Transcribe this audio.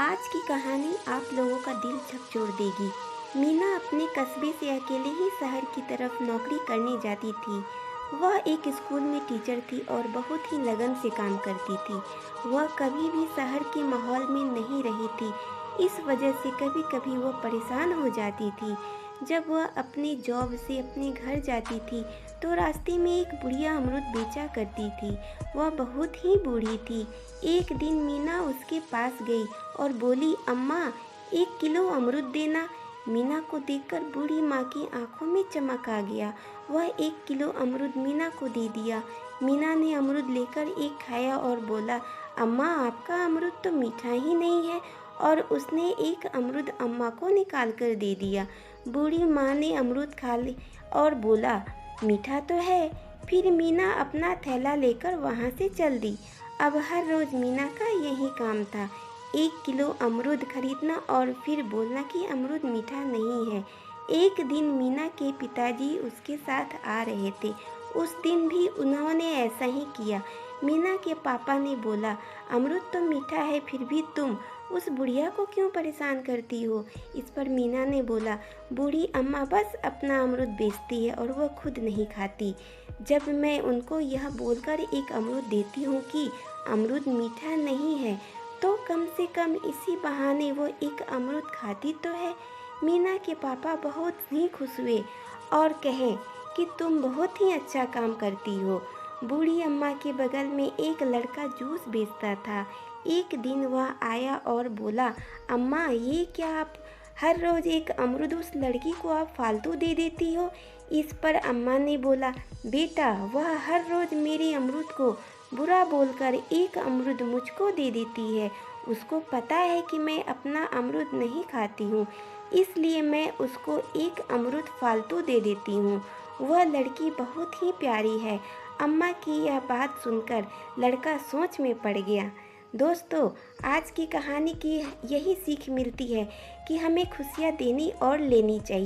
आज की कहानी आप लोगों का दिल झकझोर देगी। मीना अपने कस्बे से अकेले ही शहर की तरफ नौकरी करने जाती थी। वह एक स्कूल में टीचर थी और बहुत ही लगन से काम करती थी। वह कभी भी शहर के माहौल में नहीं रही थी। इस वजह से कभी कभी वह परेशान हो जाती थी। जब वह अपने जॉब से अपने घर जाती थी तो रास्ते में एक बुढ़िया अमरूद बेचा करती थी। वह बहुत ही बूढ़ी थी। एक दिन मीना उसके पास गई और बोली, अम्मा 1 किलो अमरूद देना। मीना को देखकर बूढ़ी माँ की आंखों में चमक आ गया। वह 1 किलो अमरूद मीना को दे दिया। मीना ने अमरूद लेकर एक खाया और बोला, अम्मा आपका अमरूद तो मीठा ही नहीं है। और उसने एक अमरूद अम्मा को निकाल कर दे दिया। बूढ़ी माँ ने अमरूद खा ली और बोला, मीठा तो है। फिर मीना अपना थैला लेकर वहाँ से चल दी। अब हर रोज़ मीना का यही काम था, 1 किलो अमरूद खरीदना और फिर बोलना कि अमरूद मीठा नहीं है। एक दिन मीना के पिताजी उसके साथ आ रहे थे। उस दिन भी उन्होंने ऐसा ही किया। मीना के पापा ने बोला, अमरूद तो मीठा है फिर भी तुम उस बुढ़िया को क्यों परेशान करती हो। इस पर मीना ने बोला, बूढ़ी अम्मा बस अपना अमरूद बेचती है और वह खुद नहीं खाती। जब मैं उनको यह बोलकर एक अमरूद देती हूँ कि अमरूद मीठा नहीं है, तो कम से कम इसी बहाने वो एक अमरूद खाती तो है। मीना के पापा बहुत ही खुश हुए और कहे कि तुम बहुत ही अच्छा काम करती हो। बूढ़ी अम्मा के बगल में एक लड़का जूस बेचता था। एक दिन वह आया और बोला, अम्मा ये क्या आप हर रोज़ एक अमरूद उस लड़की को आप फालतू दे देती हो। इस पर अम्मा ने बोला, बेटा वह हर रोज़ मेरे अमरूद को बुरा बोलकर एक अमरूद मुझको दे देती है। उसको पता है कि मैं अपना अमरूद नहीं खाती हूँ, इसलिए मैं उसको एक अमरूद फालतू दे देती हूँ। वह लड़की बहुत ही प्यारी है। अम्मा की यह बात सुनकर लड़का सोच में पड़ गया। दोस्तों, आज की कहानी की यही सीख मिलती है कि हमें खुशियाँ देनी और लेनी चाहिए।